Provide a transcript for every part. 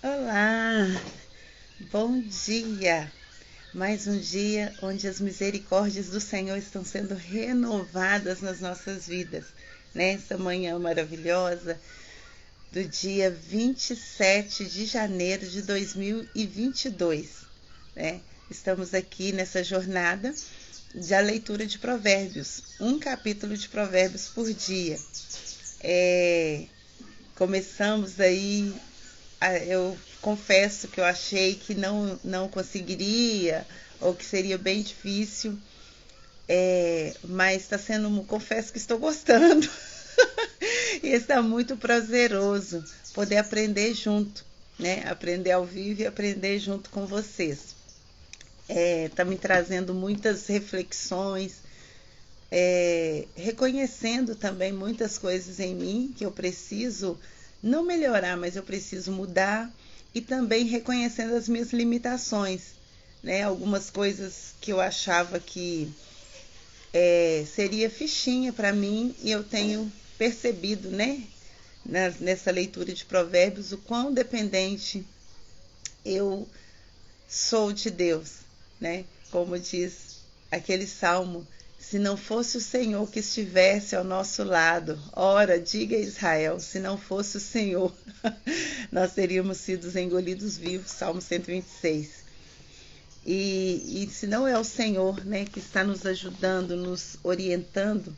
Olá, bom dia! Mais um dia onde as misericórdias do Senhor estão sendo renovadas nas nossas vidas. Nessa manhã maravilhosa do dia 27 de janeiro de 2022. Né? Estamos aqui nessa jornada da leitura de Provérbios, um capítulo de Provérbios por dia. Começamos aí. Eu confesso que eu achei que não conseguiria ou que seria bem difícil, mas está sendo, confesso que estou gostando e está muito prazeroso poder aprender junto, né? Aprender ao vivo e aprender junto com vocês. Está me trazendo muitas reflexões, reconhecendo também muitas coisas em mim que eu preciso não melhorar, mas eu preciso mudar, e também reconhecendo as minhas limitações, né? Algumas coisas que eu achava que seria fichinha para mim, e eu tenho percebido, né, nessa leitura de Provérbios, o quão dependente eu sou de Deus, né? Como diz aquele salmo: se não fosse o Senhor que estivesse ao nosso lado, ora, diga a Israel, se não fosse o Senhor, nós teríamos sido engolidos vivos, Salmo 126. E se não é o Senhor, né, que está nos ajudando, nos orientando,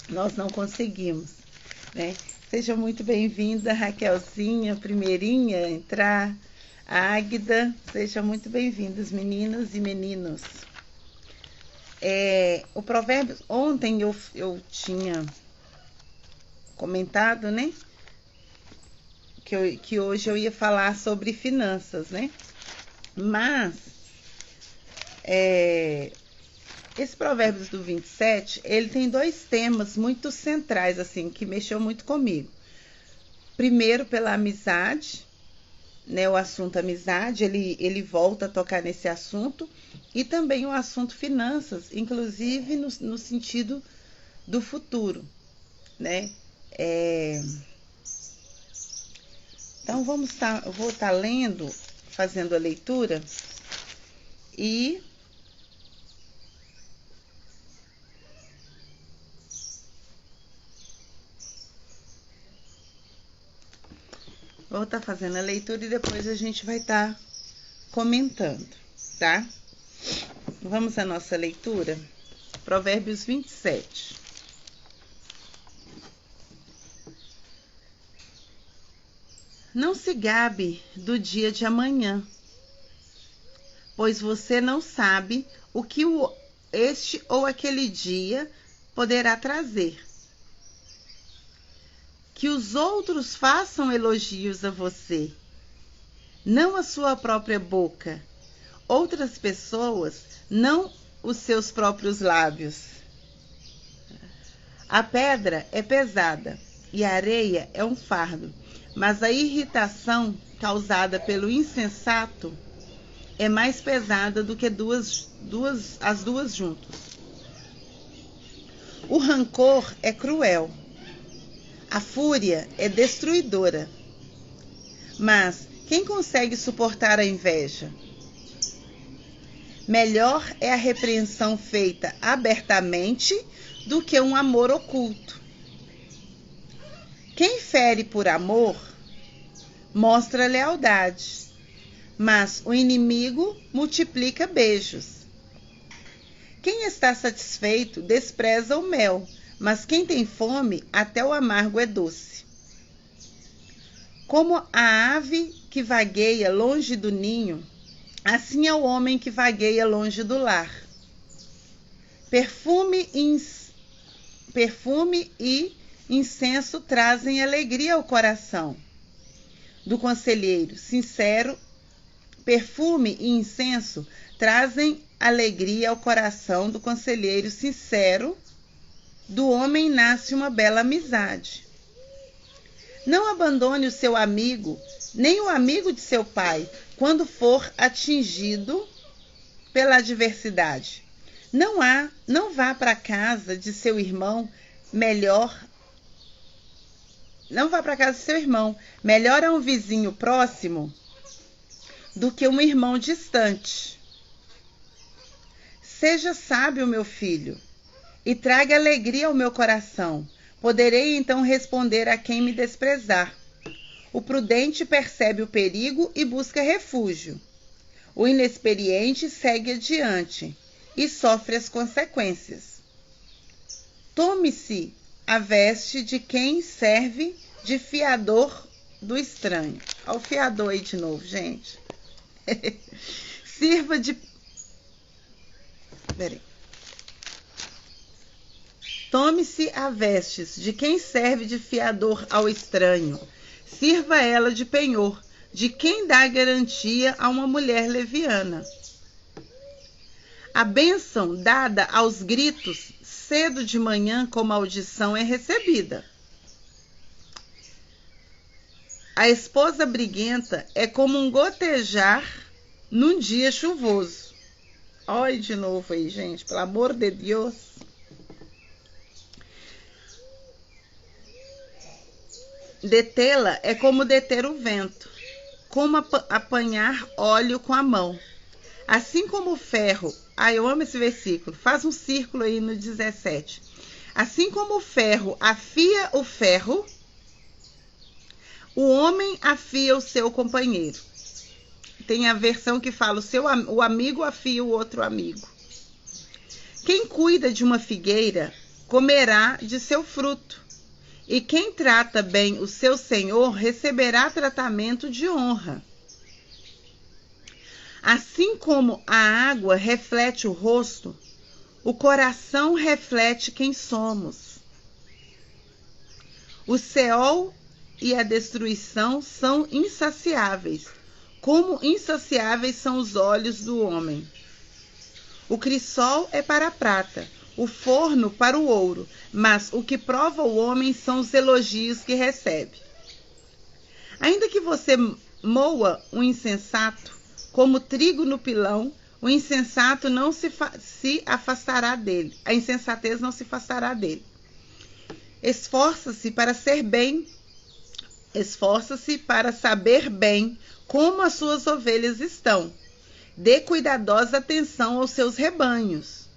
nós não conseguimos, né? Seja muito bem-vinda, Raquelzinha, primeirinha a entrar, a Águida, sejam muito bem-vindos, meninas e meninos. O provérbio, ontem eu tinha comentado, né, que hoje eu ia falar sobre finanças, né, mas esse Provérbios do 27, ele tem dois temas muito centrais, assim, que mexeu muito comigo. Primeiro, pela amizade, né, o assunto amizade, ele volta a tocar nesse assunto, e também o assunto finanças, inclusive no sentido do futuro, né? Então eu vou estar lendo, fazendo a leitura, e vou estar fazendo a leitura e depois a gente vai estar comentando, tá? Vamos à nossa leitura. Provérbios 27. Não se gabe do dia de amanhã, pois você não sabe o que este ou aquele dia poderá trazer. Que os outros façam elogios a você, não a sua própria boca, outras pessoas, não os seus próprios lábios. A pedra é pesada e a areia é um fardo, mas a irritação causada pelo insensato é mais pesada do que as duas juntas. O rancor é cruel, a fúria é destruidora, mas quem consegue suportar a inveja? Melhor é a repreensão feita abertamente do que um amor oculto. Quem fere por amor mostra lealdade, mas o inimigo multiplica beijos. Quem está satisfeito despreza o mel, mas quem tem fome, até o amargo é doce. Como a ave que vagueia longe do ninho, assim é o homem que vagueia longe do lar. Perfume e incenso trazem alegria ao coração do conselheiro sincero. Perfume e incenso trazem alegria ao coração do conselheiro sincero. Do homem nasce uma bela amizade. Não abandone o seu amigo, nem o amigo de seu pai, quando for atingido pela adversidade. Não vá para a casa de seu irmão, melhor Não vá para casa do seu irmão. Melhor é um vizinho próximo do que um irmão distante. Seja sábio, meu filho, e traga alegria ao meu coração. Poderei então responder a quem me desprezar. O prudente percebe o perigo e busca refúgio. O inexperiente segue adiante e sofre as consequências. Tome-se a veste de quem serve de fiador do estranho. Olha o fiador aí de novo, gente. Sirva de... Peraí. Tome-se a vestes de quem serve de fiador ao estranho. Sirva ela de penhor, de quem dá garantia a uma mulher leviana. A bênção dada aos gritos cedo de manhã com maldição é recebida. A esposa briguenta é como um gotejar num dia chuvoso. Olha de novo aí, gente, pelo amor de Deus. Detê-la é como deter o vento, como apanhar óleo com a mão. Assim como o ferro... eu amo esse versículo. Faz um círculo aí no 17. Assim como o ferro afia o ferro, o homem afia o seu companheiro. Tem a versão que fala o amigo afia o outro amigo. Quem cuida de uma figueira comerá de seu fruto. E quem trata bem o seu senhor receberá tratamento de honra. Assim como a água reflete o rosto, o coração reflete quem somos. O Seol e a destruição são insaciáveis, como insaciáveis são os olhos do homem. O crisol é para a prata, o forno para o ouro, mas o que prova o homem são os elogios que recebe. Ainda que você moa um insensato, como trigo no pilão, o insensato não se afastará dele. A insensatez não se afastará dele. Esforça-se para ser bem. Esforça-se para saber bem como as suas ovelhas estão. Dê cuidadosa atenção aos seus rebanhos,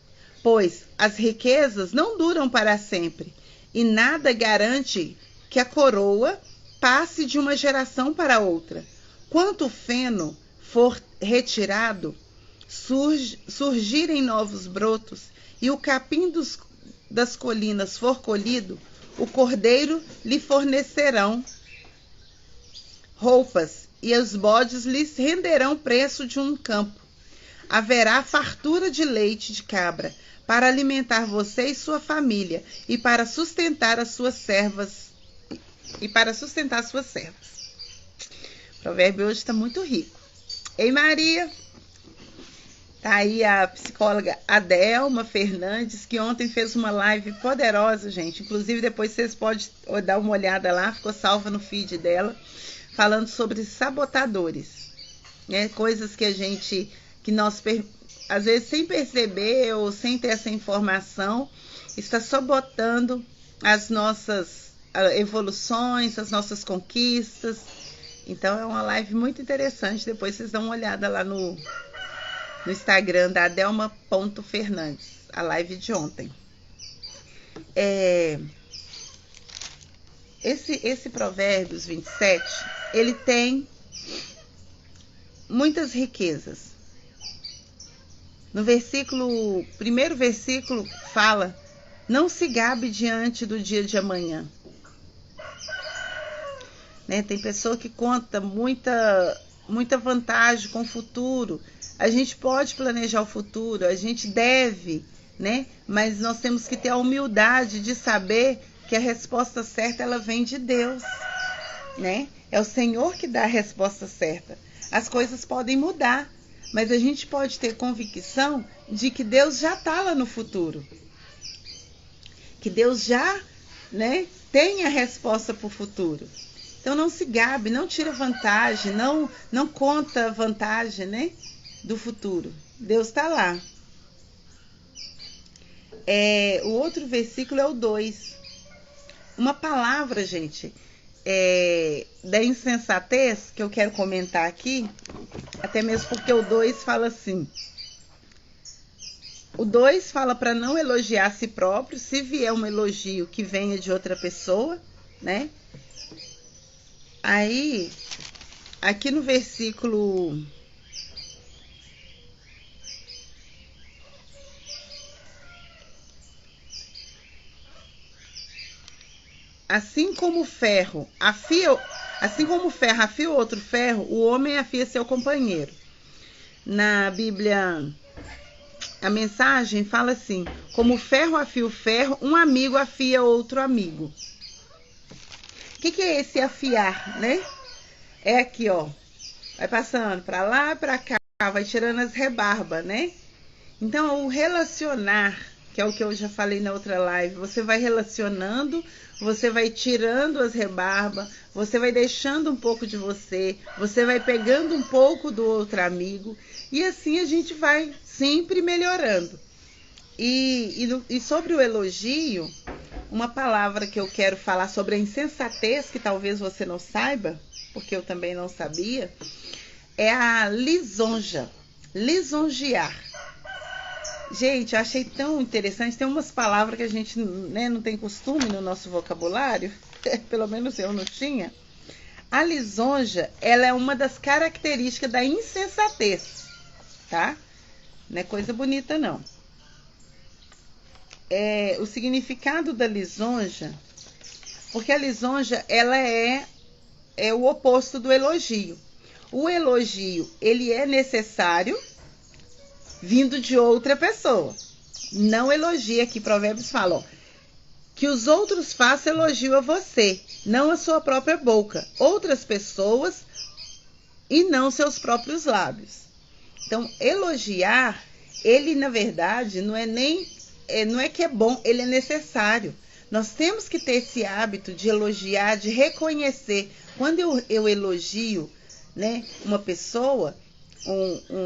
pois as riquezas não duram para sempre, e nada garante que a coroa passe de uma geração para outra. Quanto o feno for retirado, surgirem novos brotos, e o capim das colinas for colhido, o cordeiro lhe fornecerão roupas, e os bodes lhes renderão preço de um campo. Haverá fartura de leite de cabra, para alimentar você e sua família, e para sustentar as suas servas. O provérbio hoje está muito rico. Ei, Maria! Tá aí a psicóloga Adelma Fernandes, que ontem fez uma live poderosa, gente. Inclusive, depois vocês podem dar uma olhada lá, ficou salva no feed dela, falando sobre sabotadores, né? Coisas que nós, às vezes, sem perceber ou sem ter essa informação, está sabotando as nossas evoluções, as nossas conquistas. Então, é uma live muito interessante. Depois vocês dão uma olhada lá no Instagram da Adelma.Fernandes, a live de ontem. Esse Provérbios 27, ele tem muitas riquezas. No primeiro versículo fala: não se gabe diante do dia de amanhã. Né? Tem pessoa que conta muita vantagem com o futuro. A gente pode planejar o futuro, a gente deve, né? Mas nós temos que ter a humildade de saber que a resposta certa, ela vem de Deus, né? É o Senhor que dá a resposta certa. As coisas podem mudar, mas a gente pode ter convicção de que Deus já está lá no futuro. Que Deus já, né, tem a resposta para o futuro. Então não se gabe, não tira vantagem, não conta vantagem, né, do futuro. Deus está lá. O outro versículo é o 2. Uma palavra, gente, da insensatez que eu quero comentar aqui, até mesmo porque o 2 fala assim. O 2 fala para não elogiar a si próprio, se vier um elogio que venha de outra pessoa, né? Aí, aqui no versículo assim como o ferro afia outro ferro, o homem afia seu companheiro. Na Bíblia, a mensagem fala assim: como o ferro afia o ferro, um amigo afia outro amigo. O que é esse afiar, né? É aqui, ó. Vai passando para lá, para cá, vai tirando as rebarbas, né? Então, o relacionar, que é o que eu já falei na outra live, você vai relacionando, você vai tirando as rebarbas, você vai deixando um pouco de você, você vai pegando um pouco do outro amigo, e assim a gente vai sempre melhorando. E sobre o elogio, uma palavra que eu quero falar sobre a insensatez, que talvez você não saiba, porque eu também não sabia, é a lisonja, lisonjear. Gente, eu achei tão interessante. Tem umas palavras que a gente, né, não tem costume no nosso vocabulário, pelo menos eu não tinha. A lisonja, ela é uma das características da insensatez, tá? Não é coisa bonita, não. O significado da lisonja, porque a lisonja, ela é o oposto do elogio. O elogio, ele é necessário vindo de outra pessoa. Não elogia, aqui Provérbios fala, ó, que os outros façam elogio a você, não a sua própria boca, outras pessoas e não seus próprios lábios. Então, elogiar, ele na verdade não é que é bom, ele é necessário. Nós temos que ter esse hábito de elogiar, de reconhecer. Quando eu elogio, né, uma pessoa,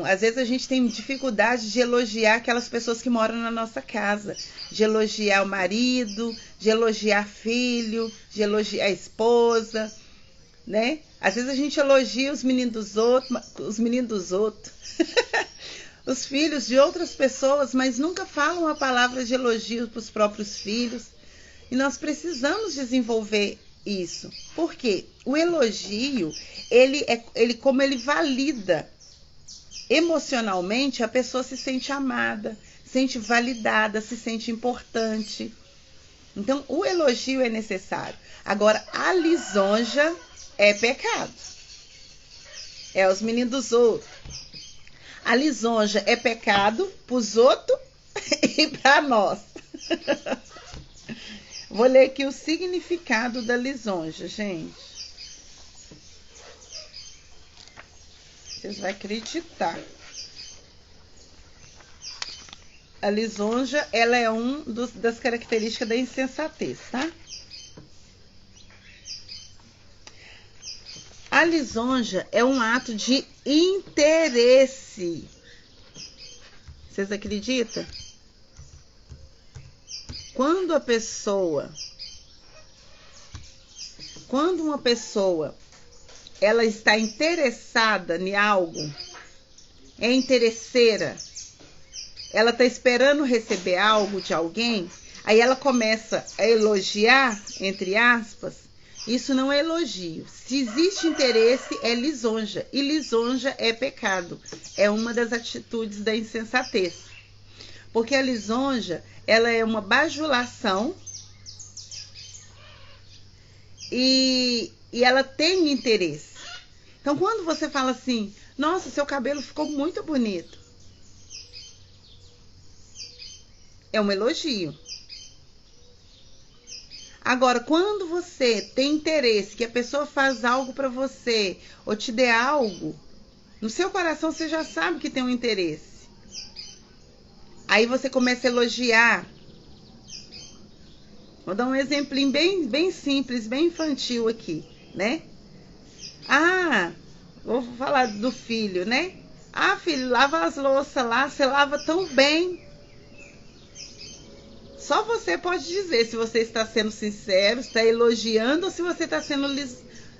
às vezes a gente tem dificuldade de elogiar aquelas pessoas que moram na nossa casa, de elogiar o marido, de elogiar filho, de elogiar a esposa, né? Às vezes a gente elogia os meninos dos outros, os filhos de outras pessoas, mas nunca falam uma palavra de elogio para os próprios filhos. E nós precisamos desenvolver isso. Por quê? O elogio, como ele valida emocionalmente, a pessoa se sente amada, sente validada, se sente importante. Então, o elogio é necessário. Agora, a lisonja é pecado. É os meninos dos outros. A lisonja é pecado para os outros e para nós. Vou ler aqui o significado da lisonja, gente. Vocês vão acreditar. A lisonja, ela é das características da insensatez, tá? A lisonja é um ato de interesse. Vocês acreditam? Quando uma pessoa ela está interessada em algo, é interesseira, ela está esperando receber algo de alguém, aí ela começa a elogiar, entre aspas, isso não é elogio. Se existe interesse, é lisonja, e lisonja é pecado, é uma das atitudes da insensatez. Porque a lisonja, ela é uma bajulação e ela tem interesse. Então, quando você fala assim, nossa, seu cabelo ficou muito bonito, é um elogio. Agora, quando você tem interesse, que a pessoa faz algo para você, ou te dê algo, no seu coração você já sabe que tem um interesse. Aí você começa a elogiar. Vou dar um exemplinho bem simples, bem infantil aqui, né? Vou falar do filho, né? Filho, lava as louças lá, você lava tão bem. Só você pode dizer se você está sendo sincero, está elogiando ou se você está sendo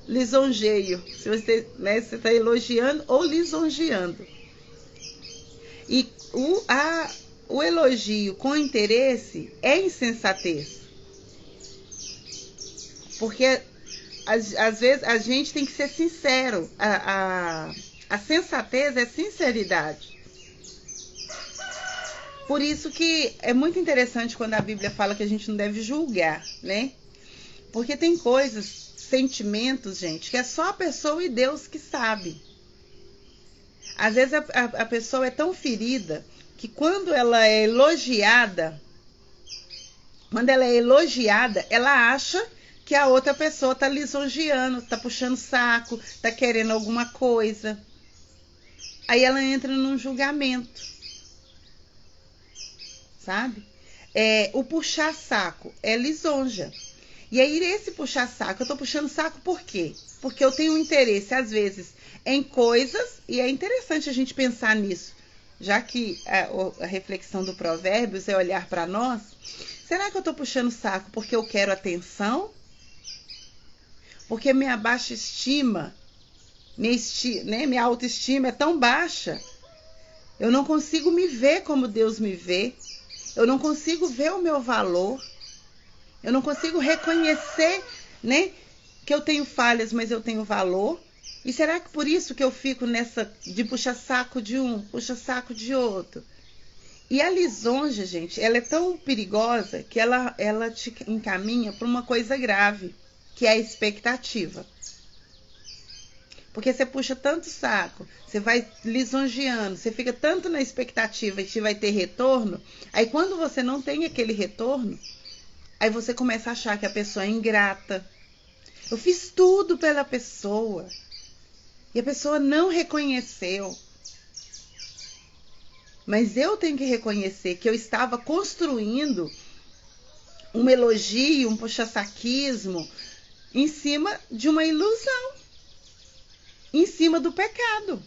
lisonjeio. Se você está elogiando ou lisonjeando. E o elogio com interesse é insensatez. Porque às vezes a gente tem que ser sincero. A sensatez é sinceridade. Por isso que é muito interessante quando a Bíblia fala que a gente não deve julgar, né? Porque tem coisas, sentimentos, gente, que é só a pessoa e Deus que sabe. Às vezes a pessoa é tão ferida que quando ela é elogiada, ela acha que a outra pessoa está lisonjeando, está puxando saco, está querendo alguma coisa. Aí ela entra num julgamento. Sabe? O puxar saco é lisonja. E aí esse puxar saco, eu tô puxando saco por quê? Porque eu tenho um interesse, às vezes, em coisas, e é interessante a gente pensar nisso, já que a reflexão do Provérbios é olhar para nós. Será que eu tô puxando saco porque eu quero atenção? Porque minha baixa estima, minha autoestima é tão baixa, eu não consigo me ver como Deus me vê. Eu não consigo ver o meu valor. Eu não consigo reconhecer, né, que eu tenho falhas, mas eu tenho valor. E será que por isso que eu fico nessa de puxa saco de um, puxa saco de outro? E a lisonja, gente, ela é tão perigosa que ela te encaminha para uma coisa grave, que é a expectativa. Porque você puxa tanto saco, você vai lisonjeando, você fica tanto na expectativa de que vai ter retorno, aí quando você não tem aquele retorno, aí você começa a achar que a pessoa é ingrata. Eu fiz tudo pela pessoa e a pessoa não reconheceu. Mas eu tenho que reconhecer que eu estava construindo um elogio, um puxa-saquismo em cima de uma ilusão. Em cima do pecado,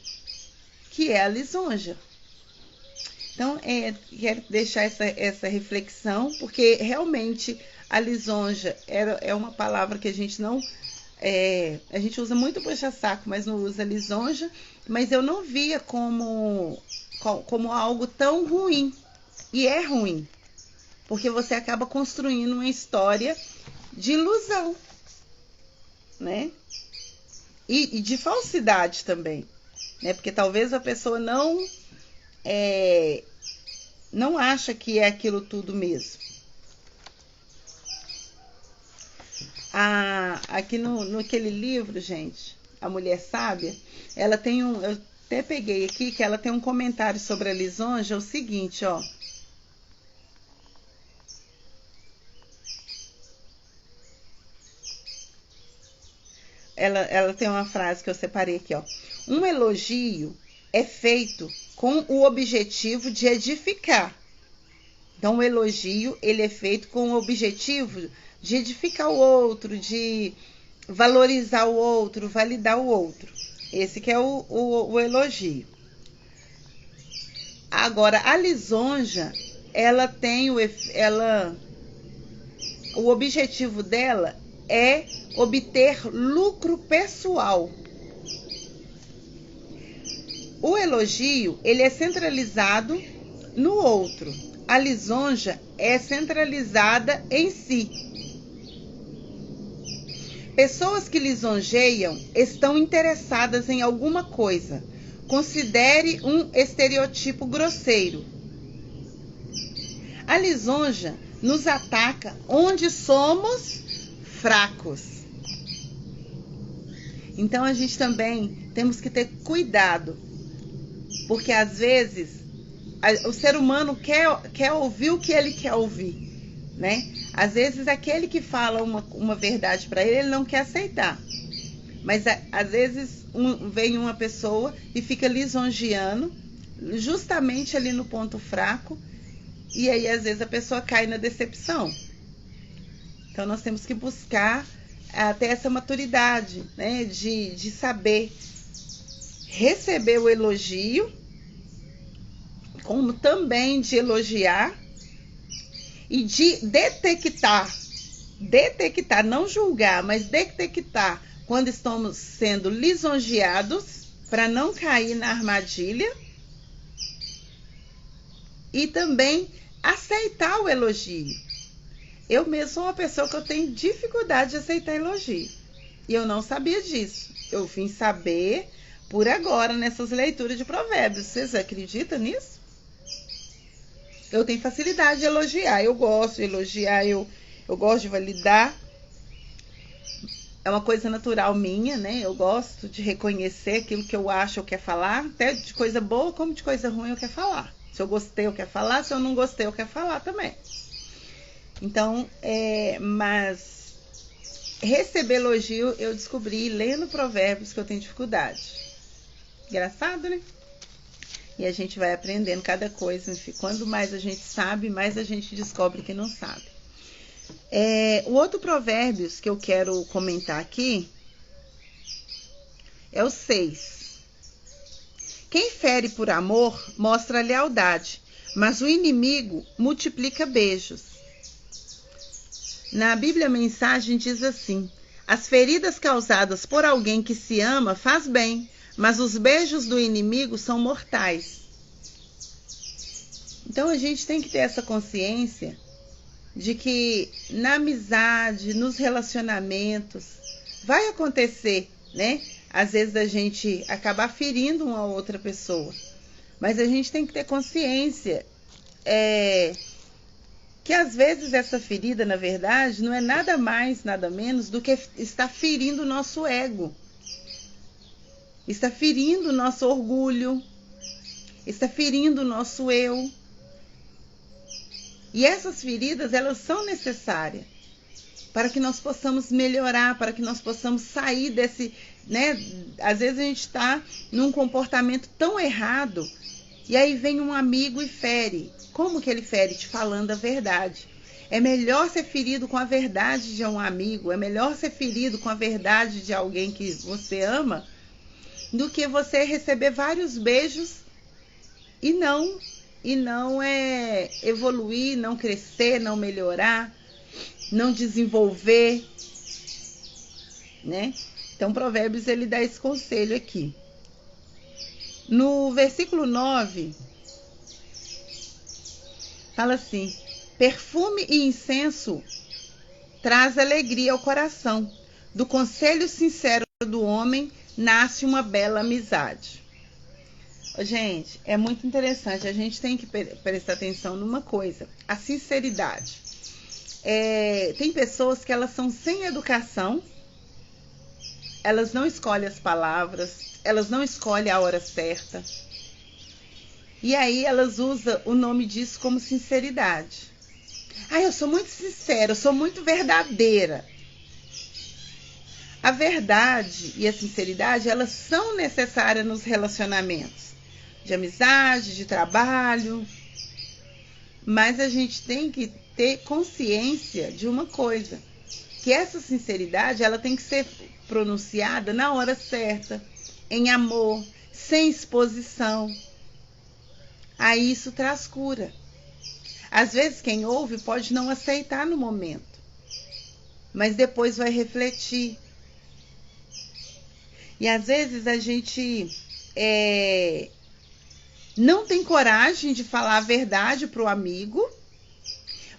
que é a lisonja. Então, quero deixar essa reflexão, porque realmente a lisonja é uma palavra que a gente não... a gente usa muito puxa-saco, mas não usa lisonja, mas eu não via como algo tão ruim. E é ruim, porque você acaba construindo uma história de ilusão, né? E de falsidade também, né? Porque talvez a pessoa não acha que é aquilo tudo mesmo. Aqui naquele livro, gente, A Mulher Sábia, ela tem eu até peguei aqui, que ela tem um comentário sobre a lisonja, é o seguinte, ó. Ela tem uma frase que eu separei aqui, ó. Um elogio é feito com o objetivo de edificar. Então, o elogio, ele é feito com o objetivo de edificar o outro, de valorizar o outro, validar o outro. Esse que é o elogio. Agora, a lisonja, o objetivo dela é obter lucro pessoal. O elogio, ele é centralizado no outro. A lisonja é centralizada em si. Pessoas que lisonjeiam estão interessadas em alguma coisa. Considere um estereotipo grosseiro. A lisonja nos ataca onde somos fracos. Então a gente também temos que ter cuidado, porque às vezes o ser humano quer ouvir o que ele quer ouvir, né? Às vezes aquele que fala uma verdade para ele não quer aceitar, mas às vezes vem uma pessoa e fica lisonjeando justamente ali no ponto fraco, e aí às vezes a pessoa cai na decepção. Então nós temos que buscar até essa maturidade, né, de saber receber o elogio, como também de elogiar, e de detectar, não julgar, mas detectar quando estamos sendo lisonjeados, para não cair na armadilha, e também aceitar o elogio. Eu mesmo sou uma pessoa que eu tenho dificuldade de aceitar elogio, e eu não sabia disso. Eu vim saber por agora nessas leituras de Provérbios. Vocês acreditam nisso? Eu tenho facilidade de elogiar, eu gosto de elogiar, eu gosto de validar. É uma coisa natural minha, né? Eu gosto de reconhecer aquilo que eu acho, eu quero falar, até de coisa boa como de coisa ruim eu quero falar. Se eu gostei, eu quero falar, se eu não gostei, eu quero falar também. Então, mas receber elogio eu descobri lendo Provérbios que eu tenho dificuldade. Engraçado, né? E a gente vai aprendendo cada coisa. Quando mais a gente sabe, mais a gente descobre que não sabe. O outro Provérbios que eu quero comentar aqui é o 6. Quem fere por amor mostra lealdade, mas o inimigo multiplica beijos. Na Bíblia a mensagem diz assim: as feridas causadas por alguém que se ama faz bem, mas os beijos do inimigo são mortais. Então a gente tem que ter essa consciência de que na amizade, nos relacionamentos, vai acontecer, né? Às vezes a gente acabar ferindo uma outra pessoa. Mas a gente tem que ter consciência que às vezes essa ferida, na verdade, não é nada mais, nada menos do que está ferindo o nosso ego. Está ferindo o nosso orgulho. Está ferindo o nosso eu. E essas feridas, elas são necessárias para que nós possamos melhorar, para que nós possamos sair desse, né? Às vezes a gente está num comportamento tão errado e aí vem um amigo e fere. Como que ele fere? Te falando a verdade. É melhor ser ferido com a verdade de um amigo, é melhor ser ferido com a verdade de alguém que você ama, do que você receber vários beijos e não evoluir, não crescer, não melhorar, não desenvolver, né? Então, Provérbios, ele dá esse conselho aqui. No versículo 9, fala assim: perfume e incenso traz alegria ao coração. Do conselho sincero do homem nasce uma bela amizade. Gente, é muito interessante. A gente tem que prestar atenção numa coisa: a sinceridade. Tem pessoas que elas são sem educação, elas não escolhem as palavras, elas não escolhem a hora certa. E aí elas usam o nome disso como sinceridade. Eu sou muito sincera, eu sou muito verdadeira. A verdade e a sinceridade, elas são necessárias nos relacionamentos de amizade, de trabalho. Mas a gente tem que ter consciência de uma coisa, que essa sinceridade, ela tem que ser pronunciada na hora certa, em amor, sem exposição. Aí isso traz cura. Às vezes quem ouve pode não aceitar no momento, mas depois vai refletir. E às vezes a gente não tem coragem de falar a verdade para o amigo,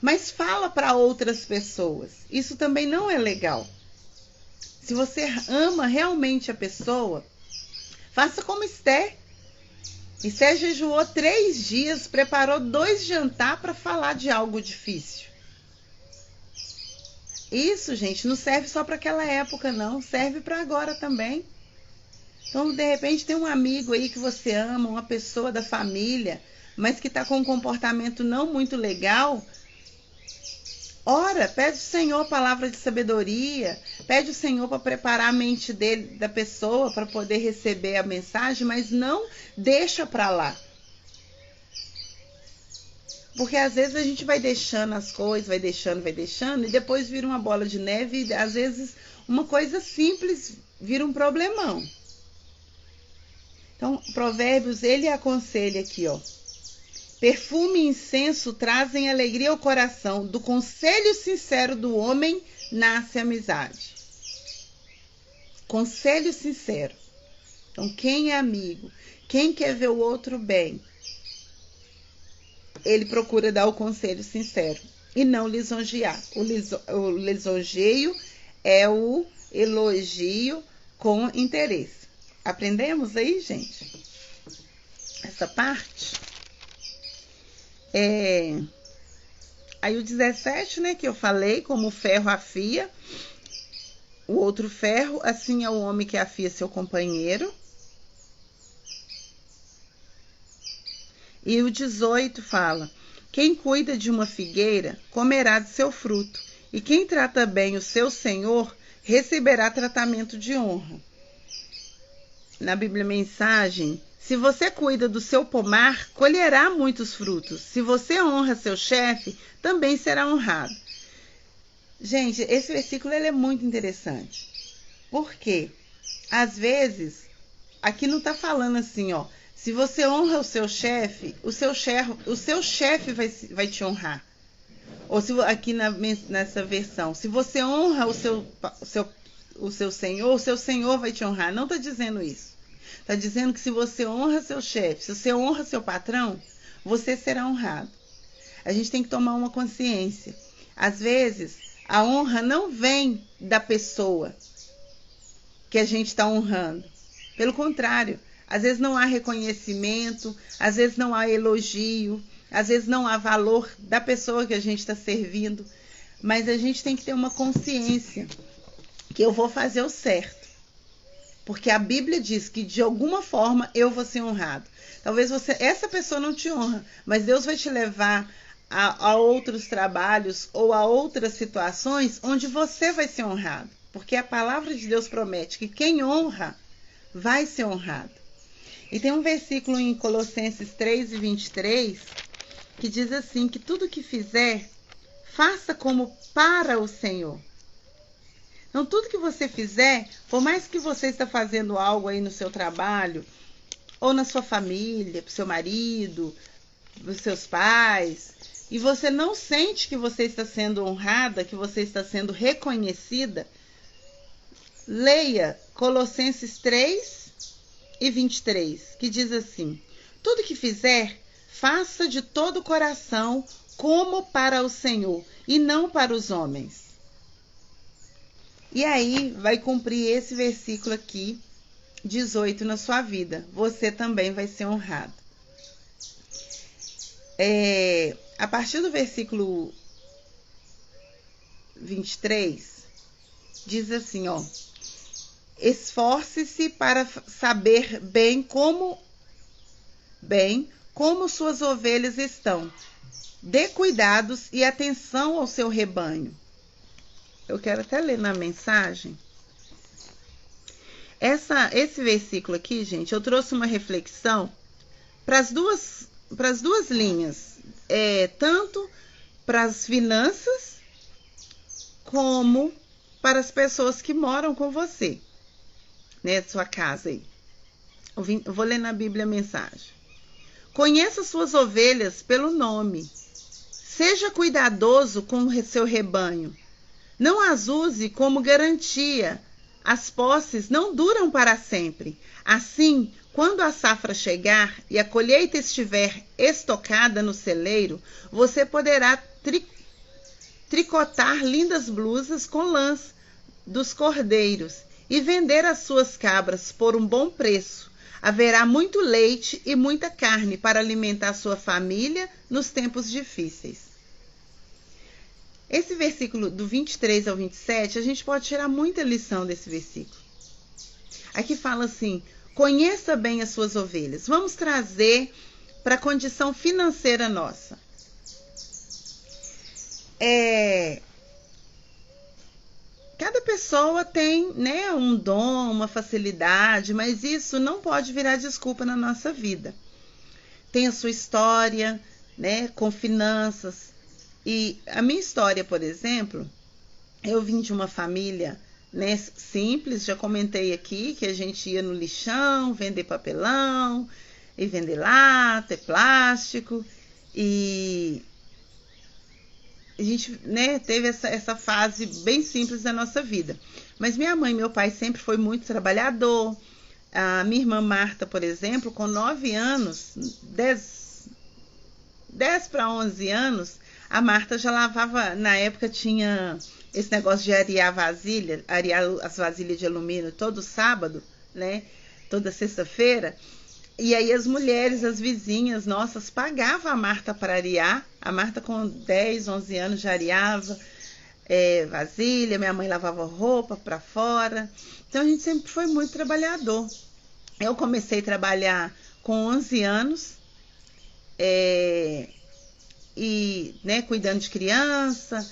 mas fala para outras pessoas. Isso também não é legal. Se você ama realmente a pessoa, faça como Esther. Esther jejuou 3 dias, preparou 2 jantar para falar de algo difícil. Isso, gente, não serve só para aquela época, não. Serve para agora também. Então, de repente, tem um amigo aí que você ama, uma pessoa da família, mas que está com um comportamento não muito legal. Ora, pede ao Senhor palavra de sabedoria, pede ao Senhor para preparar a mente da pessoa para poder receber a mensagem, mas não deixa para lá. Porque às vezes a gente vai deixando as coisas, vai deixando, e depois vira uma bola de neve e às vezes uma coisa simples vira um problemão. Então, Provérbios, ele aconselha aqui, Perfume e incenso trazem alegria ao coração. Do conselho sincero do homem nasce amizade. Conselho sincero. Então, quem é amigo, quem quer ver o outro bem, ele procura dar o conselho sincero e não lisonjear. O lisonjeio é o elogio com interesse. Aprendemos aí, gente? Essa parte? Aí o 17, né, que eu falei, como o ferro afia o outro ferro, assim é o homem que afia seu companheiro. E o 18 fala: quem cuida de uma figueira comerá de seu fruto, e quem trata bem o seu senhor receberá tratamento de honra. Na Bíblia Mensagem: se você cuida do seu pomar, colherá muitos frutos. Se você honra seu chefe, também será honrado. Gente, esse versículo ele é muito interessante. Por quê? Às vezes, aqui não está falando assim, ó. Se você honra o seu chefe, o seu chefe vai te honrar. Ou se aqui nessa versão, se você honra o seu senhor, o seu senhor vai te honrar. Não está dizendo isso. Está dizendo que se você honra seu chefe, se você honra seu patrão, você será honrado. A gente tem que tomar uma consciência. Às vezes, a honra não vem da pessoa que a gente está honrando. Pelo contrário, às vezes não há reconhecimento, às vezes não há elogio, às vezes não há valor da pessoa que a gente está servindo. Mas a gente tem que ter uma consciência que eu vou fazer o certo. Porque a Bíblia diz que de alguma forma eu vou ser honrado. Talvez essa pessoa não te honra, mas Deus vai te levar a outros trabalhos ou a outras situações onde você vai ser honrado. Porque a palavra de Deus promete que quem honra vai ser honrado. E tem um versículo em Colossenses 3:23 que diz assim, que tudo que fizer, faça como para o Senhor. Então, tudo que você fizer, por mais que você está fazendo algo aí no seu trabalho, ou na sua família, para o seu marido, para os seus pais, e você não sente que você está sendo honrada, que você está sendo reconhecida, leia Colossenses 3:23, que diz assim: tudo que fizer, faça de todo o coração como para o Senhor, e não para os homens. E aí vai cumprir esse versículo aqui, 18, na sua vida. Você também vai ser honrado. A partir do versículo 23, diz assim, ó: esforce-se para saber bem como suas ovelhas estão. Dê cuidados e atenção ao seu rebanho. Eu quero até ler na mensagem. Esse versículo aqui, gente, eu trouxe uma reflexão para as duas linhas. Tanto para as finanças, como para as pessoas que moram com você, né, sua casa aí. Eu vou ler na Bíblia a mensagem. Conheça suas ovelhas pelo nome. Seja cuidadoso com o seu rebanho. Não as use como garantia. As posses não duram para sempre. Assim, quando a safra chegar e a colheita estiver estocada no celeiro, você poderá tricotar lindas blusas com lãs dos cordeiros e vender as suas cabras por um bom preço. Haverá muito leite e muita carne para alimentar sua família nos tempos difíceis. Esse versículo do 23 ao 27, a gente pode tirar muita lição desse versículo. Aqui fala assim: conheça bem as suas ovelhas. Vamos trazer para a condição financeira nossa. Cada pessoa tem, né, um dom, uma facilidade, mas isso não pode virar desculpa na nossa vida. Tem a sua história, né, com finanças. E a minha história, por exemplo, eu vim de uma família, né, simples, já comentei aqui que a gente ia no lixão vender papelão e vender lata e plástico. E a gente, né, teve essa fase bem simples da nossa vida. Mas minha mãe e meu pai sempre foi muito trabalhador. A minha irmã Marta, por exemplo, com 9 anos, 10 para 11 anos, a Marta já lavava, na época tinha esse negócio de arear vasilha, arear as vasilhas de alumínio todo sábado, né? Toda sexta-feira. E aí as mulheres, as vizinhas nossas, pagavam a Marta para arear. A Marta com 10, 11 anos já areava vasilha, minha mãe lavava roupa para fora. Então a gente sempre foi muito trabalhador. Eu comecei a trabalhar com 11 anos, e, né, cuidando de criança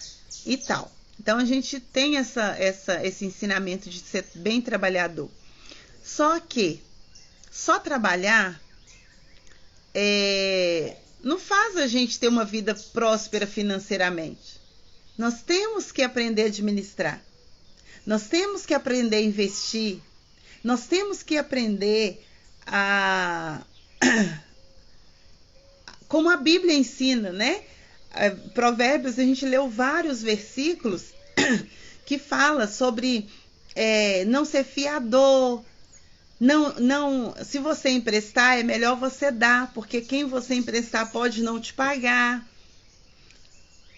e tal. Então a gente tem esse ensinamento de ser bem trabalhador. Só que só trabalhar não faz a gente ter uma vida próspera financeiramente. Nós temos que aprender a administrar. Nós temos que aprender a investir. Nós temos que aprender a... Como a Bíblia ensina, né? Provérbios, a gente leu vários versículos que fala sobre não ser fiador. Não, se você emprestar, é melhor você dar, porque quem você emprestar pode não te pagar.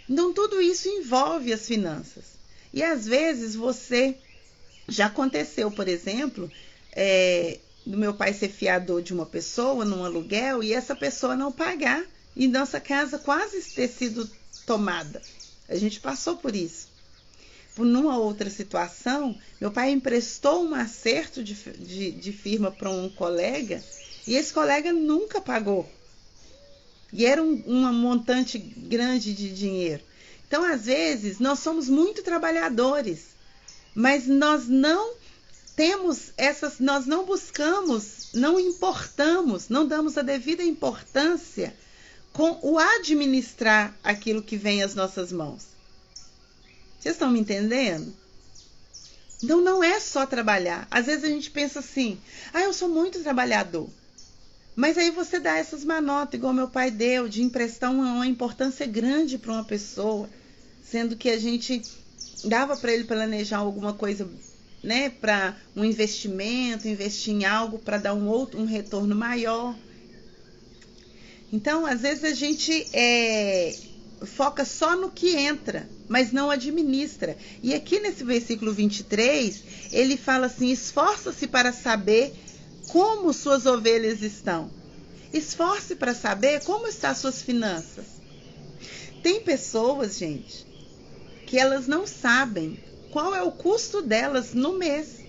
Então, tudo isso envolve as finanças. E às vezes já aconteceu, por exemplo, do meu pai ser fiador de uma pessoa num aluguel e essa pessoa não pagar e nossa casa quase ter sido tomada. A gente passou por isso. Numa outra situação, meu pai emprestou um acerto de firma para um colega e esse colega nunca pagou. E era uma montante grande de dinheiro. Então, às vezes, nós somos muito trabalhadores, mas nós não nós não buscamos, não importamos, não damos a devida importância com o administrar aquilo que vem às nossas mãos. Vocês estão me entendendo? Então não é só trabalhar. Às vezes a gente pensa assim, eu sou muito trabalhador. Mas aí você dá essas manotas, igual meu pai deu, de emprestar uma importância grande para uma pessoa, sendo que a gente dava para ele planejar alguma coisa, né, para um investimento, investir em algo para dar um retorno maior. Então, às vezes a gente foca só no que entra, mas não administra. E aqui nesse versículo 23, ele fala assim, esforça-se para saber como suas ovelhas estão. Esforce para saber como estão as suas finanças. Tem pessoas, gente, que elas não sabem qual é o custo delas no mês.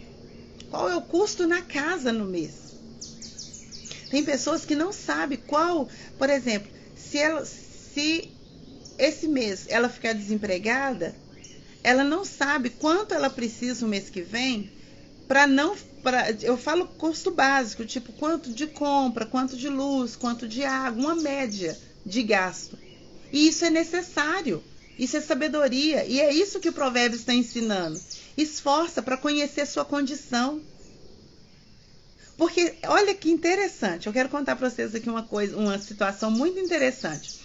Qual é o custo na casa no mês. Tem pessoas que não sabem qual, por exemplo, se esse mês ela ficar desempregada, ela não sabe quanto ela precisa o mês que vem eu falo custo básico, tipo quanto de compra, quanto de luz, quanto de água, uma média de gasto. E isso é necessário, isso é sabedoria, e é isso que o Provérbios está ensinando. Esforça para conhecer sua condição. Porque, olha que interessante, eu quero contar para vocês aqui uma situação muito interessante.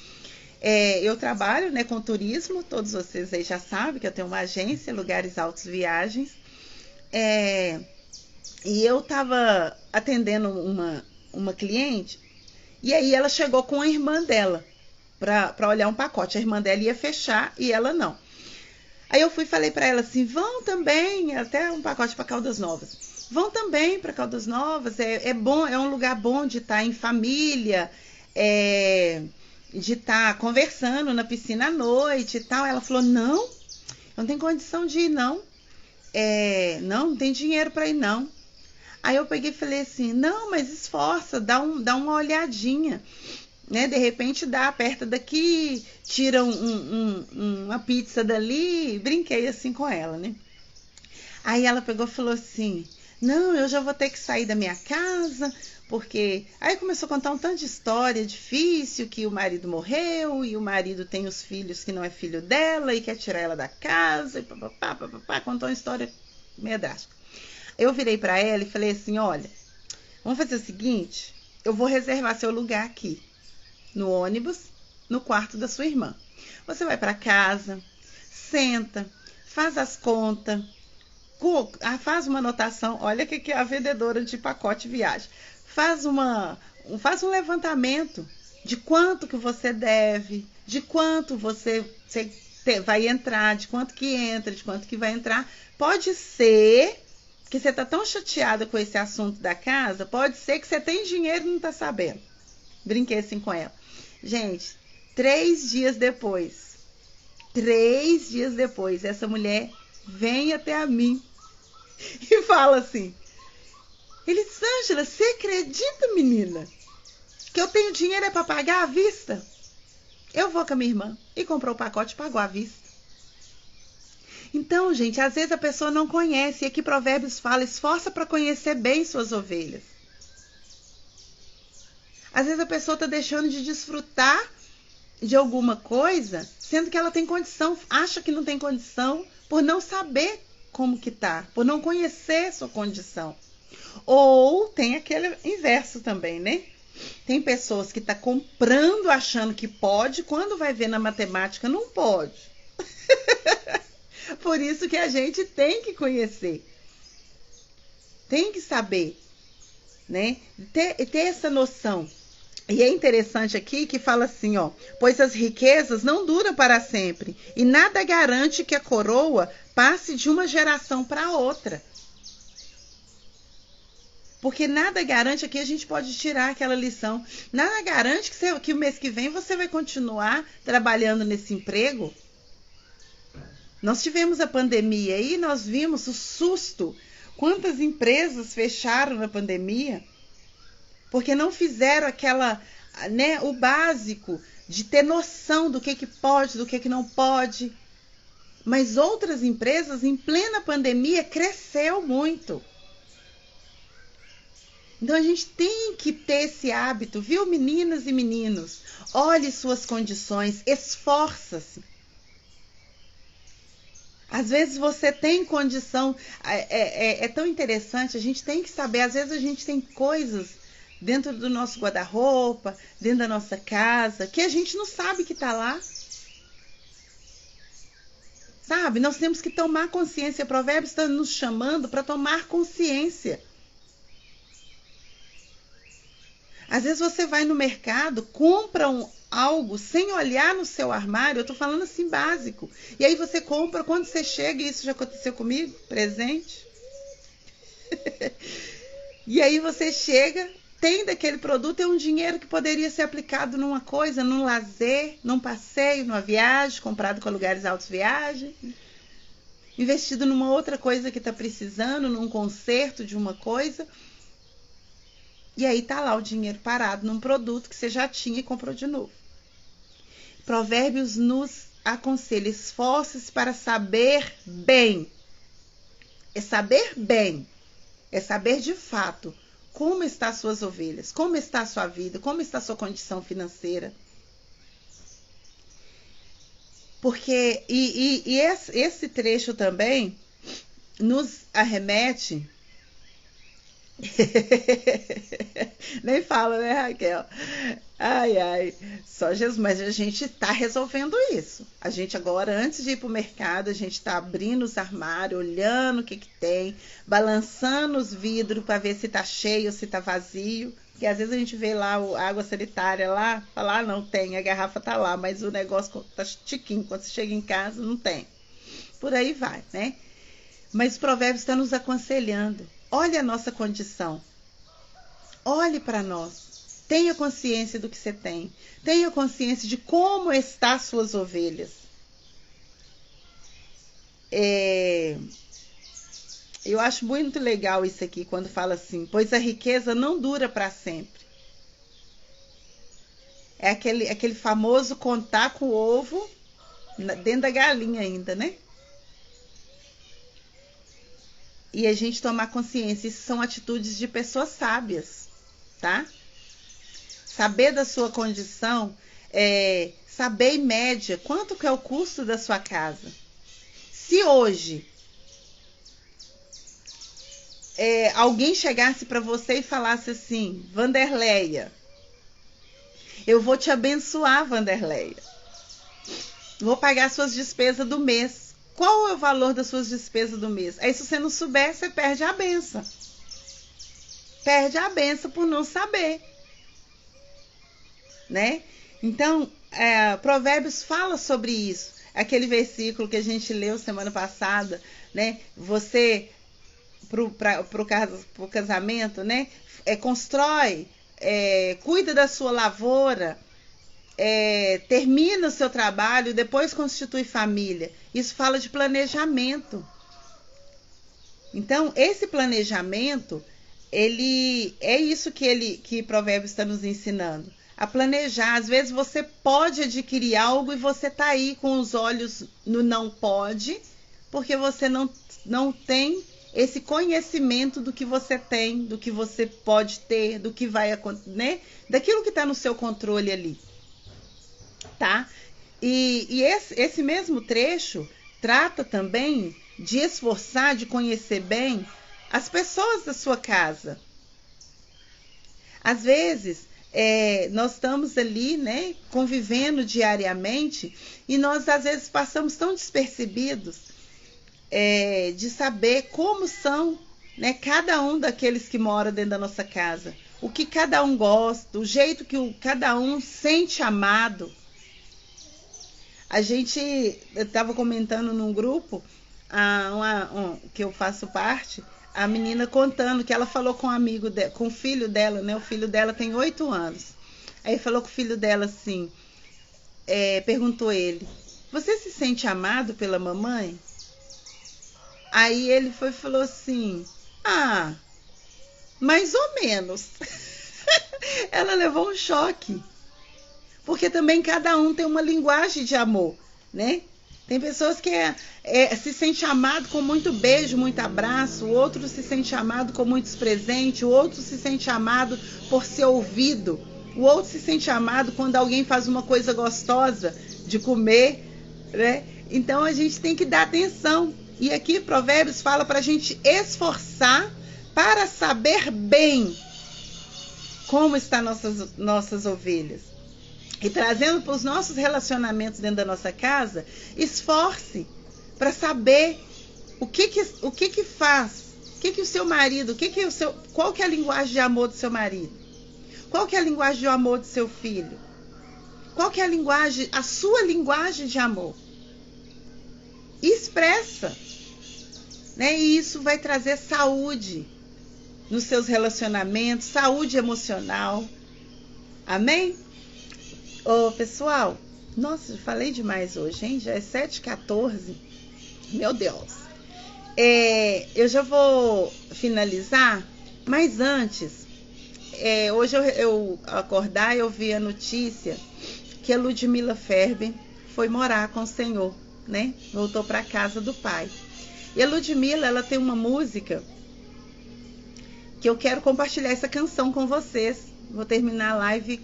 Eu trabalho, né, com turismo, todos vocês aí já sabem que eu tenho uma agência, Lugares Altos Viagens. E eu estava atendendo uma cliente, e aí ela chegou com a irmã dela para olhar um pacote. A irmã dela ia fechar e ela não. Aí eu fui e falei para ela assim, vão também, até um pacote para Caldas Novas. Vão também para Caldas Novas, é bom, é um lugar bom de estar em família, de estar conversando na piscina à noite e tal. Ela falou, não, eu não tenho condição de ir, não. Não tem dinheiro para ir, não. Aí eu peguei e falei assim, não, mas esforça, dá uma olhadinha, né? De repente aperta daqui, tira uma pizza dali, brinquei assim com ela, né? Aí ela pegou e falou assim, não, eu já vou ter que sair da minha casa, porque... Aí começou a contar um tanto de história difícil, que o marido morreu, e o marido tem os filhos que não é filho dela, e quer tirar ela da casa, e papapá, contou uma história meio drástica. Eu virei para ela e falei assim, olha, vamos fazer o seguinte, eu vou reservar seu lugar aqui, no ônibus, no quarto da sua irmã. Você vai para casa, senta, faz as contas, faz uma anotação. Olha que a vendedora de pacote viagem. Faz um levantamento de quanto que você deve, de quanto você vai entrar, de quanto que entra, de quanto que vai entrar. Pode ser que você está tão chateada com esse assunto da casa, pode ser que você tem dinheiro e não está sabendo. Brinquei assim com ela. Gente, 3 dias depois, essa mulher vem até a mim e fala assim: Elisângela, você acredita, menina, que eu tenho dinheiro para pagar à vista? Eu vou com a minha irmã e comprou o pacote e pagou à vista. Então, gente, às vezes a pessoa não conhece. E aqui Provérbios fala: esforça para conhecer bem suas ovelhas. Às vezes a pessoa está deixando de desfrutar de alguma coisa, sendo que ela tem condição, acha que não tem condição, por não saber como que tá, por não conhecer sua condição. Ou tem aquele inverso também, né? Tem pessoas que estão comprando achando que pode, quando vai ver na matemática não pode. Por isso que a gente tem que conhecer, tem que saber, né? Ter essa noção. E é interessante aqui que fala assim, ó: pois as riquezas não duram para sempre, e nada garante que a coroa passe de uma geração para outra. Porque nada garante, aqui a gente pode tirar aquela lição, nada garante que o mês que vem você vai continuar trabalhando nesse emprego. Nós tivemos a pandemia e nós vimos o susto. Quantas empresas fecharam na pandemia? Porque não fizeram o básico de ter noção do que pode, do que não pode. Mas outras empresas, em plena pandemia, cresceu muito. Então a gente tem que ter esse hábito, viu, meninas e meninos? Olhe suas condições, esforça-se. Às vezes você tem condição, é tão interessante, a gente tem que saber, às vezes a gente tem coisas dentro do nosso guarda-roupa, dentro da nossa casa, que a gente não sabe que está lá. Sabe? Nós temos que tomar consciência. Provérbios está nos chamando para tomar consciência. Às vezes você vai no mercado, compra algo sem olhar no seu armário, eu estou falando assim básico. E aí você compra, quando você chega, e isso já aconteceu comigo, presente. E aí você chega, tem daquele produto, é um dinheiro que poderia ser aplicado numa coisa, num lazer, num passeio, numa viagem, comprado com lugares altos viagem, investido numa outra coisa que está precisando, num conserto de uma coisa. E aí tá lá o dinheiro parado num produto que você já tinha e comprou de novo. Provérbios nos aconselha: esforce-se para saber bem. É saber bem. É saber de fato como estão as suas ovelhas, como está a sua vida, como está a sua condição financeira. Porque, esse trecho também nos arremete... Nem fala, né, Raquel? Ai, só Jesus. Mas a gente está resolvendo isso. A gente agora, antes de ir para o mercado, a gente está abrindo os armários, olhando o que tem, balançando os vidros para ver se está cheio ou se está vazio. Porque às vezes a gente vê lá a água sanitária lá, fala: não tem, a garrafa tá lá, mas o negócio tá tiquinho, quando você chega em casa não tem. Por aí vai, né? Mas o Provérbios está nos aconselhando. Olhe a nossa condição. Olhe para nós. Tenha consciência do que você tem. Tenha consciência de como estão as suas ovelhas. Eu acho muito legal isso aqui, quando fala assim: pois a riqueza não dura para sempre. É aquele famoso contar com o ovo dentro da galinha ainda, né? E a gente tomar consciência. Isso são atitudes de pessoas sábias, tá? Saber da sua condição, saber em média quanto que é o custo da sua casa. Se hoje alguém chegasse para você e falasse assim: Vanderleia, Eu vou te abençoar, Wanderleia. Vou pagar suas despesas do mês. Qual é o valor das suas despesas do mês? Aí se você não souber, você perde a benção. Perde a benção por não saber. Né? Então, Provérbios fala sobre isso. Aquele versículo que a gente leu semana passada, né? Você, pro casamento, né? Constrói, cuida da sua lavoura, termina o seu trabalho, depois constitui família. Isso fala de planejamento. Então, esse planejamento, ele é isso que Provérbios está nos ensinando. A planejar. Às vezes você pode adquirir algo e você está aí com os olhos no não pode, porque você não tem esse conhecimento do que você tem, do que você pode ter, do que vai acontecer, né? Daquilo que está no seu controle ali. Tá? E esse mesmo trecho trata também de esforçar, de conhecer bem as pessoas da sua casa. Às vezes, nós estamos ali, né, convivendo diariamente e nós às vezes passamos tão despercebidos de saber como são, né, cada um daqueles que moram dentro da nossa casa. O que cada um gosta, o jeito que cada um sente amado. Eu estava comentando num grupo que eu faço parte, a menina contando que ela falou com um amigo, com o filho dela, né? O filho dela tem 8 anos. Aí falou com o filho dela assim, perguntou ele, você se sente amado pela mamãe? Aí ele falou assim, mais ou menos. Ela levou um choque. Porque também cada um tem uma linguagem de amor, né? Tem pessoas que se sente amado com muito beijo, muito abraço, o outro se sente amado com muitos presentes, o outro se sente amado por ser ouvido, o outro se sente amado quando alguém faz uma coisa gostosa de comer, né? Então a gente tem que dar atenção. E aqui Provérbios fala para a gente esforçar para saber bem como estão nossas ovelhas. E trazendo para os nossos relacionamentos dentro da nossa casa, esforce para saber o que faz, o que o seu marido, qual que é a linguagem de amor do seu marido, qual que é a linguagem de amor do seu filho, qual que é a sua linguagem de amor. Expressa, né? E isso vai trazer saúde nos seus relacionamentos, saúde emocional. Amém? Pessoal, nossa, falei demais hoje, hein? Já é 7h14. Meu Deus. Eu já vou finalizar, mas antes, hoje eu acordar, eu vi a notícia que a Ludmila Ferber foi morar com o Senhor, né? Voltou para a casa do Pai. E a Ludmila, ela tem uma música que eu quero compartilhar essa canção com vocês. Vou terminar a live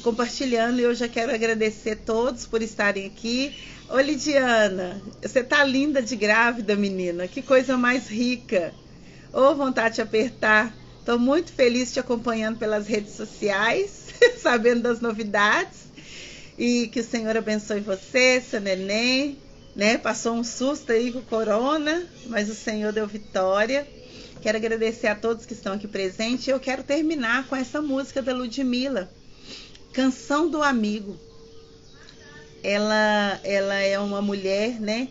compartilhando, e eu já quero agradecer todos por estarem aqui. Ô Lidiana, você tá linda de grávida, menina, que coisa mais rica. Vontade de apertar. Tô muito feliz te acompanhando pelas redes sociais, sabendo das novidades, e que o Senhor abençoe você, seu neném, né? Passou um susto aí com o corona, mas o Senhor deu vitória. Quero agradecer a todos que estão aqui presentes, e eu quero terminar com essa música da Ludmila, Canção do Amigo. Ela é uma mulher, né?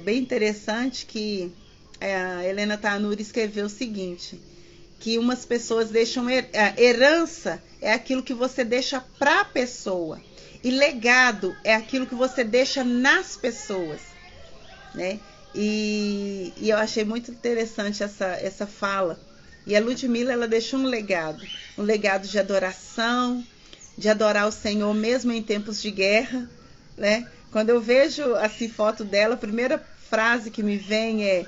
Bem interessante que a Helena Tanuri escreveu o seguinte, que umas pessoas deixam herança é aquilo que você deixa para a pessoa, e legado é aquilo que você deixa nas pessoas, né? E eu achei muito interessante essa fala. E a Ludmila, ela deixou um legado de adoração, de adorar o Senhor mesmo em tempos de guerra, né? Quando eu vejo assim foto dela, a primeira frase que me vem é: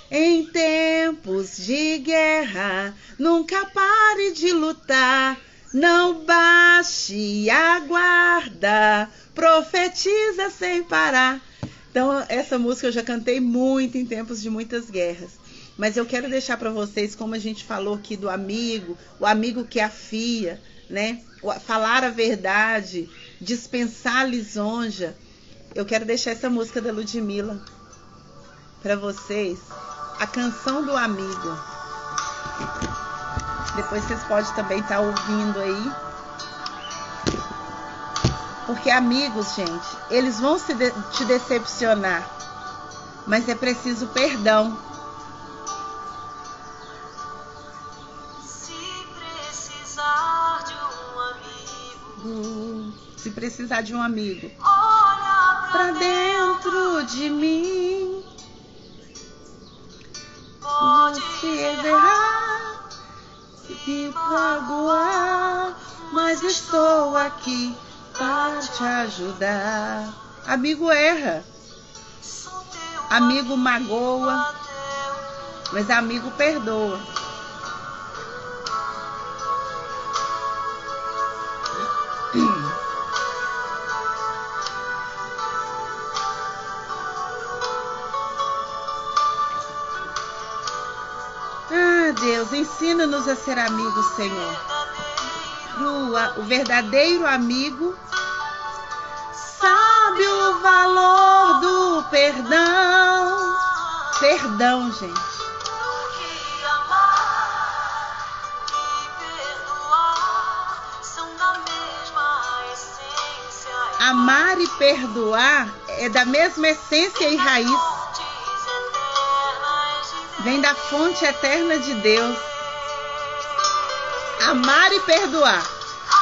em tempos de guerra, nunca pare de lutar, não baixe a guarda, profetiza sem parar. Então, essa música eu já cantei muito em tempos de muitas guerras. Mas eu quero deixar para vocês, como a gente falou aqui do amigo, o amigo que afia, né? Falar a verdade, dispensar a lisonja. Eu quero deixar essa música da Ludmilla para vocês, a canção do amigo. Depois vocês podem também estar ouvindo aí. Porque amigos, gente, eles vão te decepcionar, mas é preciso perdão. Se precisar de um amigo, olha pra dentro de mim. Pode errar, se magoar, mas estou aqui para te ajudar. Amigo erra, amigo magoa, mas amigo perdoa. Deus, ensina-nos a ser amigos, Senhor. O verdadeiro amigo sabe o valor do perdão. Perdão, gente. Amar e perdoar é da mesma essência e raiz. Vem da fonte eterna de Deus. Amar e perdoar.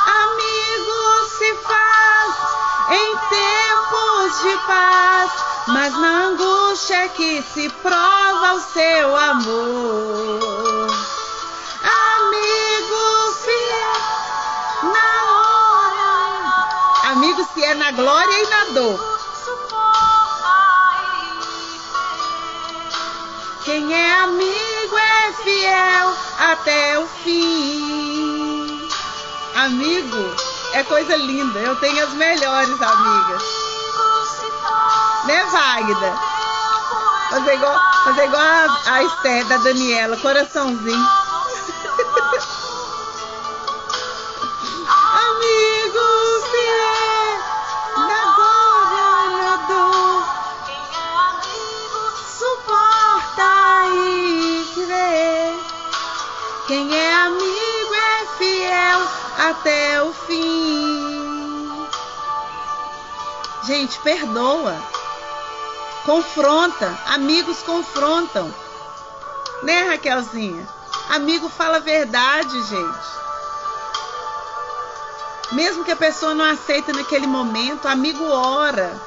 Amigo se faz em tempos de paz, mas na angústia é que se prova o seu amor. Amigo se é na hora. Amigo se é na glória e na dor. Quem é amigo é fiel até o fim. Amigo é coisa linda. Eu tenho as melhores amigas. Né, Wagner? Fazer igual a Esther da Daniela, coraçãozinho. Amigo fiel na glória, na dor. Suporta e crê. Quem é amigo é fiel até o fim. Gente, perdoa. Confronta. Amigos confrontam. Né, Raquelzinha? Amigo fala a verdade, gente. Mesmo que a pessoa não aceita naquele momento, amigo ora.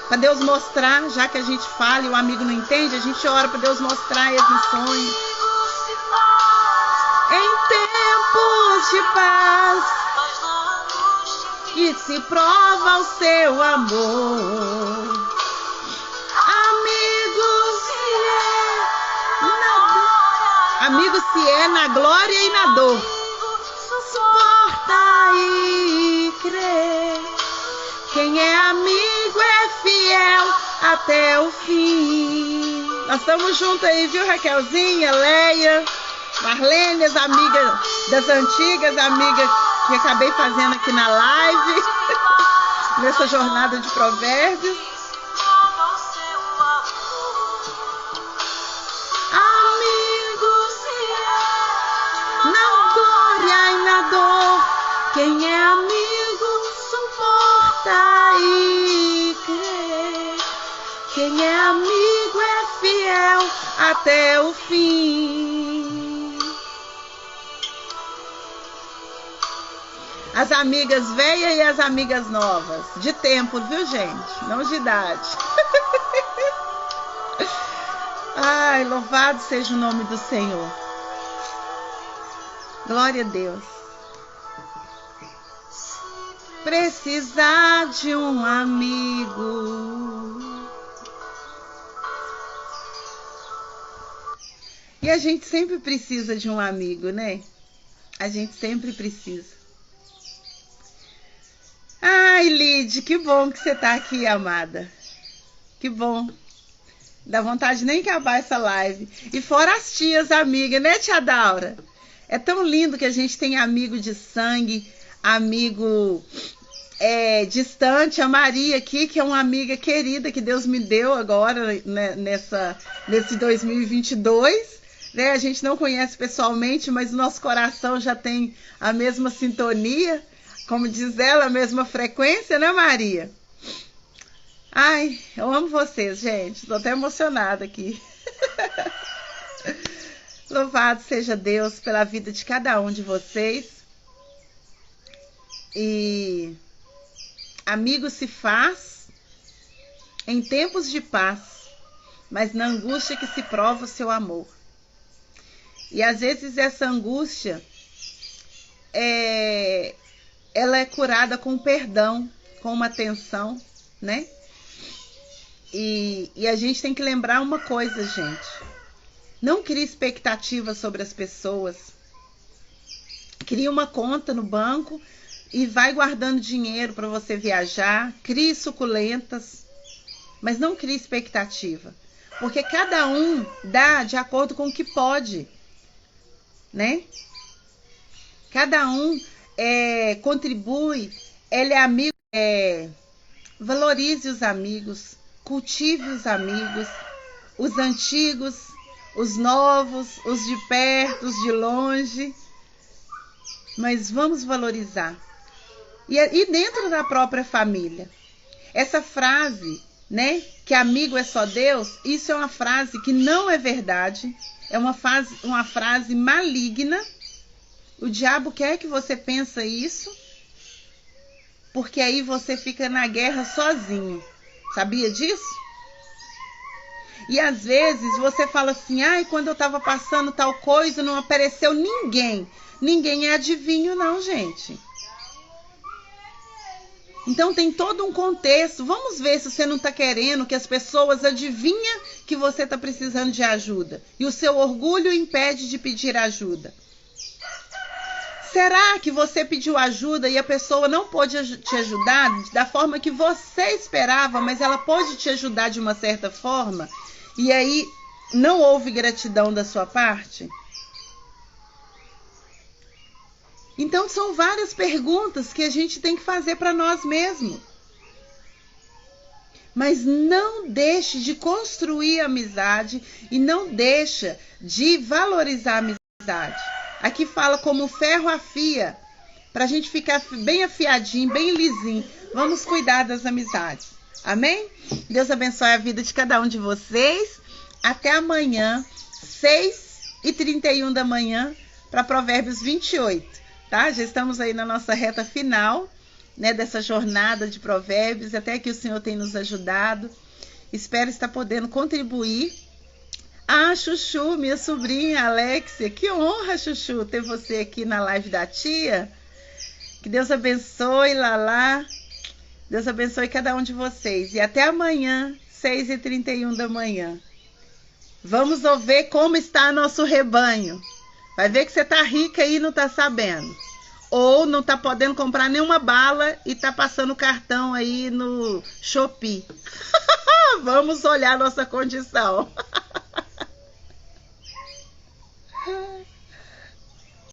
Para Deus mostrar, já que a gente fala e o amigo não entende, a gente ora para Deus mostrar as lições. Em tempos de paz, que se prova o seu amor. Amigo se é na glória e na dor. Suporta e crê. Quem é amigo é fiel até o fim. Nós estamos juntos aí, viu, Raquelzinha, Leia, Marlene, as amigas das antigas, amigas que acabei fazendo aqui na live, nessa jornada de provérbios. Quem é amigo suporta e crê. Quem é amigo é fiel até o fim. As amigas velhas e as amigas novas. De tempo, viu, gente? Não de idade. Ai, louvado seja o nome do Senhor. Glória a Deus. Precisar de um amigo. E a gente sempre precisa de um amigo, né? A gente sempre precisa. Ai, Lid, que bom que você tá aqui, amada. Que bom. Dá vontade nem acabar essa live. E fora as tias amigas, né, tia Daura? É tão lindo que a gente tem amigo de sangue, amigo distante, a Maria aqui, que é uma amiga querida que Deus me deu agora, né, nesse 2022. Né? A gente não conhece pessoalmente, mas o nosso coração já tem a mesma sintonia, como diz ela, a mesma frequência, né, Maria? Ai, eu amo vocês, gente. Estou até emocionada aqui. Louvado seja Deus pela vida de cada um de vocês. E amigo se faz em tempos de paz, mas na angústia que se prova o seu amor. E às vezes essa angústia ela é curada com perdão, com uma atenção, né? E a gente tem que lembrar uma coisa, gente. Não crie expectativas sobre as pessoas. Crie uma conta no banco e vai guardando dinheiro para você viajar. Crie suculentas, mas não crie expectativa. Porque cada um dá de acordo com o que pode, né? Cada um contribui, ele é amigo, valorize os amigos, cultive os amigos, os antigos, os novos, os de perto, os de longe, mas vamos valorizar. E dentro da própria família, essa frase, né, que amigo é só Deus, isso é uma frase que não é verdade, é uma frase maligna. O diabo quer que você pense isso, porque aí você fica na guerra sozinho. Sabia disso? E às vezes você fala assim, ai, quando eu estava passando tal coisa, não apareceu ninguém. Ninguém é adivinho não, gente. Então tem todo um contexto. Vamos ver se você não está querendo que as pessoas adivinhem que você está precisando de ajuda. E o seu orgulho impede de pedir ajuda. Será que você pediu ajuda e a pessoa não pôde te ajudar da forma que você esperava, mas ela pôde te ajudar de uma certa forma? E aí não houve gratidão da sua parte? Então são várias perguntas que a gente tem que fazer para nós mesmos. Mas não deixe de construir amizade e não deixe de valorizar a amizade. Aqui fala como o ferro afia, para a gente ficar bem afiadinho, bem lisinho. Vamos cuidar das amizades. Amém? Deus abençoe a vida de cada um de vocês. Até amanhã, 6h31 da manhã, para Provérbios 28. Tá? Já estamos aí na nossa reta final, né, dessa jornada de Provérbios. Até que o Senhor tem nos ajudado. Espero estar podendo contribuir. Ah, Chuchu, minha sobrinha Alexia, que honra, Chuchu, ter você aqui na live da tia. Que Deus abençoe, Lala. Deus abençoe cada um de vocês. E até amanhã, 6h31 da manhã. Vamos ver como está nosso rebanho. Vai ver que você está rica aí e não está sabendo. Ou não está podendo comprar nenhuma bala e está passando cartão aí no Shopee. Vamos olhar nossa condição.